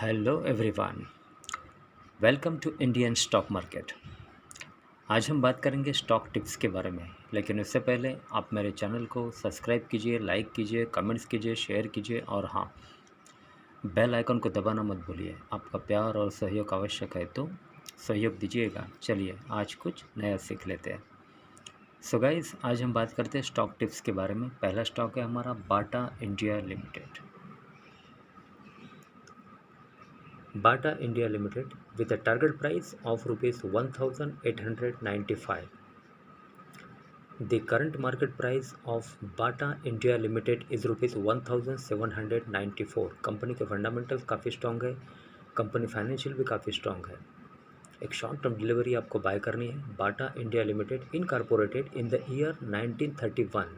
Hello everyone, welcome to Indian stock market. आज हम बात करेंगे स्टॉक टिप्स के बारे में, लेकिन उससे पहले आप मेरे चैनल को सब्सक्राइब कीजिए, लाइक कीजिए, कमेंट्स कीजिए, शेयर कीजिए और हाँ, बेल आइकन को दबाना मत भूलिए। आपका प्यार और सहयोग आवश्यक है, तो सहयोग दीजिएगा। चलिए आज कुछ नया सीख लेते हैं। सो गाइस, आज हम बात करते हैं स्टॉक टिप्स के बारे में। पहला स्टॉक है हमारा Bata India limited. Bata India Limited with a target price of rupees 1895. The current market price of Bata India Limited is rupees 1794. Company के फंडामेंटल्स काफ़ी स्ट्रॉन्ग है, कंपनी फाइनेंशियल भी काफ़ी स्ट्रॉन्ग है। एक शॉर्ट टर्म डिलीवरी आपको bye करनी है। Bata India limited incorporated in the year 1931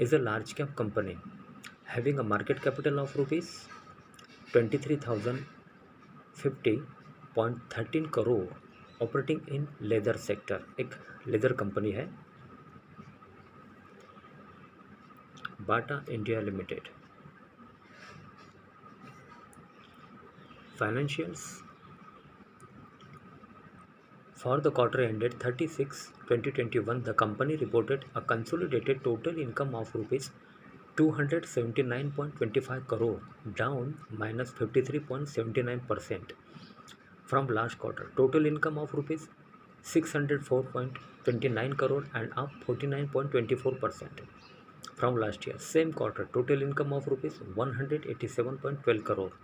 is a large cap company having a market capital of rupees 23,050.13 crore, operating in leather sector. एक लेदर कंपनी है Bata India limited. Financials for the quarter ended 30/6/2021 the company reported a consolidated total income of rupees 279.25 crore, down -53.79% from last quarter. Total income of rupees 604.29 crore and up 49.24% from last year. Same quarter, total income of rupees 187.12 crore.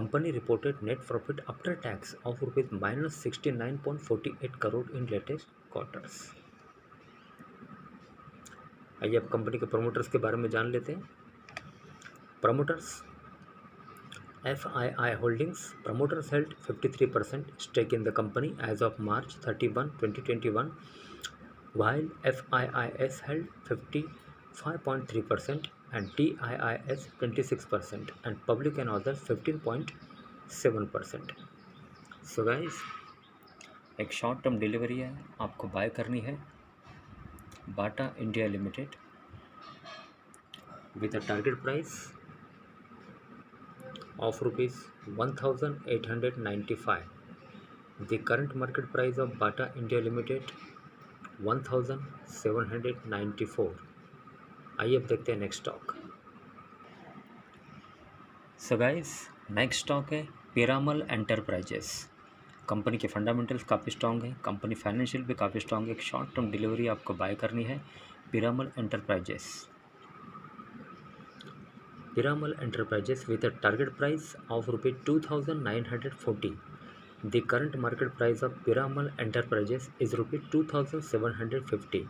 Company reported net profit after tax of rupees -69.48 crore in latest quarters. आइए अब company के promoters के बारे में जान लेते हैं। Promoters FII Holdings. Promoters held 53% stake in the company as of March 31, 2021, while FIIS held 55.3% and TIIS 26% and public and others 15.7%. So guys, एक शॉर्ट टर्म डिलीवरी है, आपको बाय करनी है Bata India limited with a target price of rupees 1895. The current market price of Bata India Limited 1794. आइए अब देखते हैं next stock. So guys, next stock है पिरामल एंटरप्राइजेस। कंपनी के फंडामेंटल्स काफ़ी स्ट्रॉन्ग है, कंपनी फाइनेंशियल भी काफ़ी स्ट्रॉन्ग है। एक शॉर्ट टर्म डिलीवरी आपको बाय करनी है Piramal enterprises. Piramal Enterprises with a target price of rupees 2,940. The current market price of Piramal Enterprises is rupees 2,750.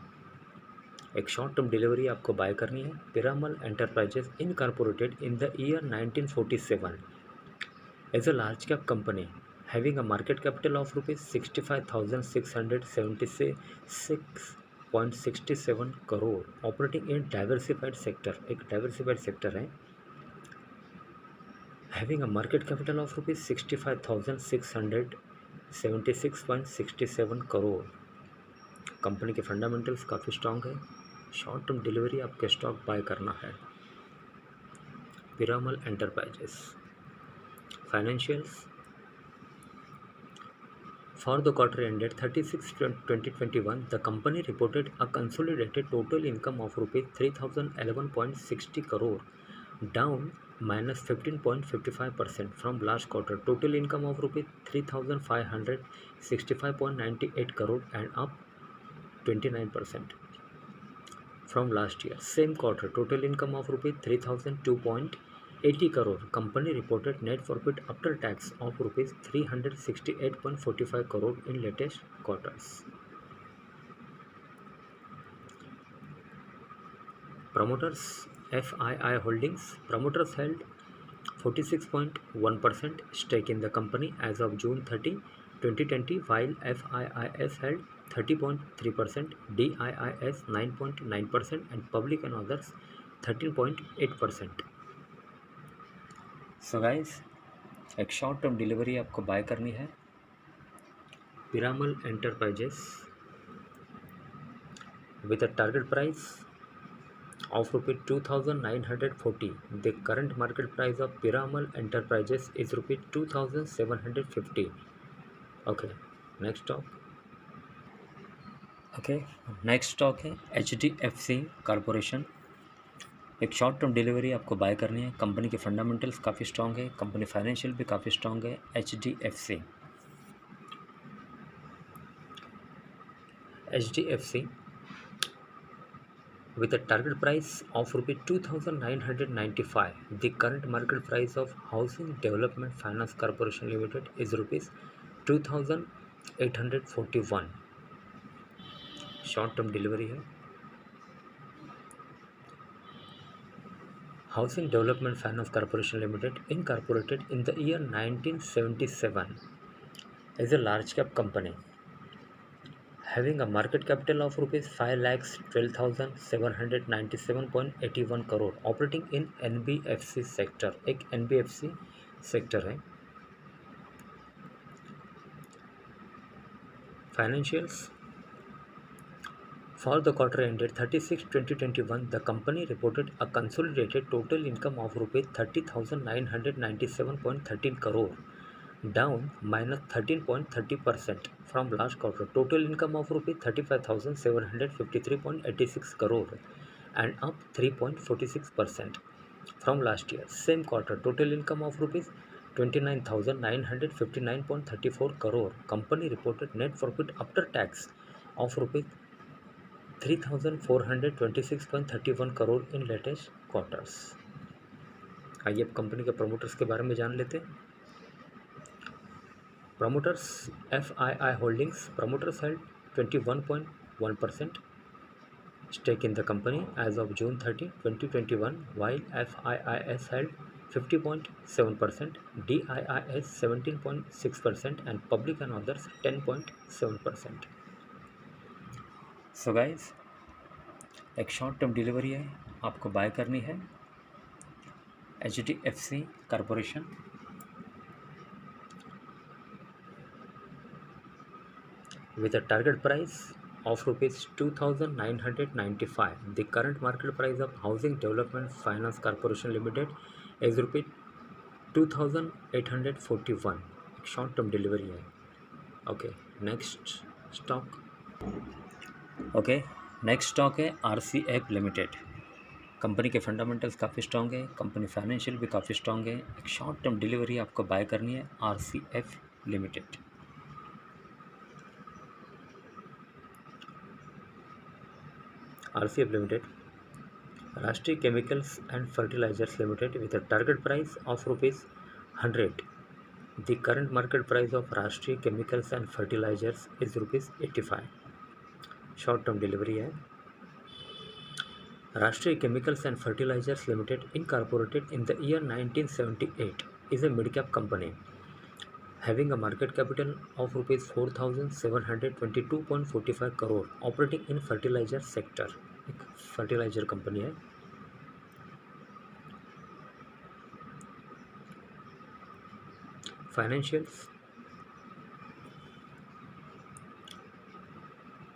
एक शॉर्ट टर्म डिलीवरी आपको बाय करनी है। Piramal enterprises incorporated in the year 1947 is a large cap company having a market capital of rupees 65,676.67 crore, operating in diversified sector। एक diversified sector है, having a market capital of rupees 65,676.67 crore. Company के fundamentals काफ़ी strong है। Short term delivery आपके stock bye करना है Piramal enterprises. Financials for the quarter ended 30/6/2021 the company reported a consolidated total income of rupees 3,011.60 crore, down -15.55% from last quarter. Total income of rupees 3,565.98 crore and up 29% from last year. Same quarter, total income of rupees 3,002.80 crore. Company reported net profit after tax of rupees 368.45 crore in latest quarters. Promoters FII Holdings. Promoters held 46.1% stake in the company as of June 30, 2020, while FIIS held 30.3%, DIIS 9.9% and public and others 13.8%. So guys, एक short term delivery आपको bye करनी है Piramal enterprises with a target price of rupee 2,940. The current market price of Piramal Enterprises is rupee 2,750. Okay, next stock. Okay, next stock है HDFC corporation. एक short term delivery आपको bye करनी है। Company के fundamentals काफ़ी strong है, company financial भी काफ़ी स्ट्रॉन्ग है। HDFC with a target price of rupee 2,995. The current market price of Housing Development Finance Corporation Limited is rupees 2,841. Short term delivery है। Housing development finance corporation limited incorporated in the year 1977 is a large cap company having a market capital of rupees 5,12,797.81 crore, operating in NBFC sector। एक NBFC sector है। Financials For the quarter ended 30/6/2021, the company reported a consolidated total income of rupees 30,997.13 crore, down -13.30% from last quarter. Total income of rupees 35,753.86 crore and up 3.46% from last year. Same quarter, total income of rupees 29,959.34 crore. Company reported net profit after tax of rupees 3,426.31 crore in latest quarters. आइए अब company के promoters के बारे में जान लेते हैं। Promoters FII holdings, promoters held 21.1% stake in the company as of June 30, 2021, while FIIS held 50.7%, DIIS 17.6% and public and others 10.7%। So guys, एक शॉर्ट टर्म डिलीवरी है, आपको बाय करनी है HDFC corporation. With a target price of rupees 2,995. The current market price of Housing Development Finance Corporation Limited is rupees 2,841. एक short term delivery है। Okay, next stock है RCF limited. Company के fundamentals काफ़ी strong है, company financial भी काफ़ी strong है। एक शॉर्ट टर्म डिलीवरी आपको बाय करनी है RCF limited. RCF Limited, Rashtriya Chemicals and Fertilizers Limited, with a target price of rupees 100. The current market price of Rashtriya Chemicals and Fertilizers is rupees 85. Short term delivery है। Rashtriya Chemicals and Fertilizers Limited, incorporated in the year 1978, is a mid-cap company having a market capital of rupees 4,722.45 crore, operating in fertilizer sector। एक fertiliser company है। Financials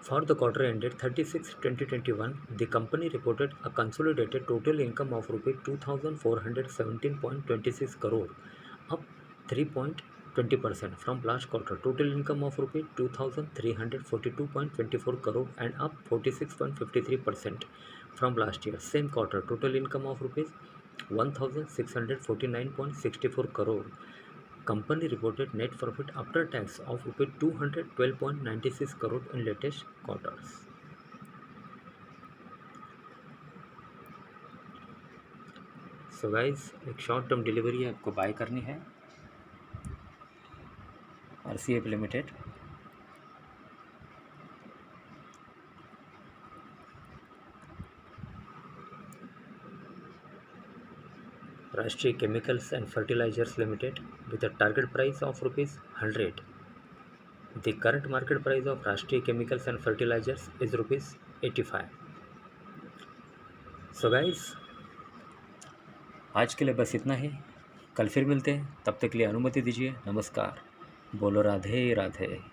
For the quarter ended 30/6/2021, the company reported a consolidated total income of rupees 2,417.26 crore, up 3.20% from last quarter. Total income of rupees 2,342.24 crore and up 46.53% from last year. Same quarter, total income of rupees 1,649.64 crore. Company reported net profit after tax of rupees 212.96 crore in latest quarters। So guys, एक short term delivery आपको bye करनी है RCF limited. Rashtriya Chemicals and Fertilizers Limited, with a target price of rupees 100. The current market price of Rashtriya Chemicals and Fertilizers is rupees 85. So guys, आज के लिए बस इतना ही। कल फिर मिलते हैं, तब तक के लिए अनुमति दीजिए। नमस्कार। बोलो राधे राधे।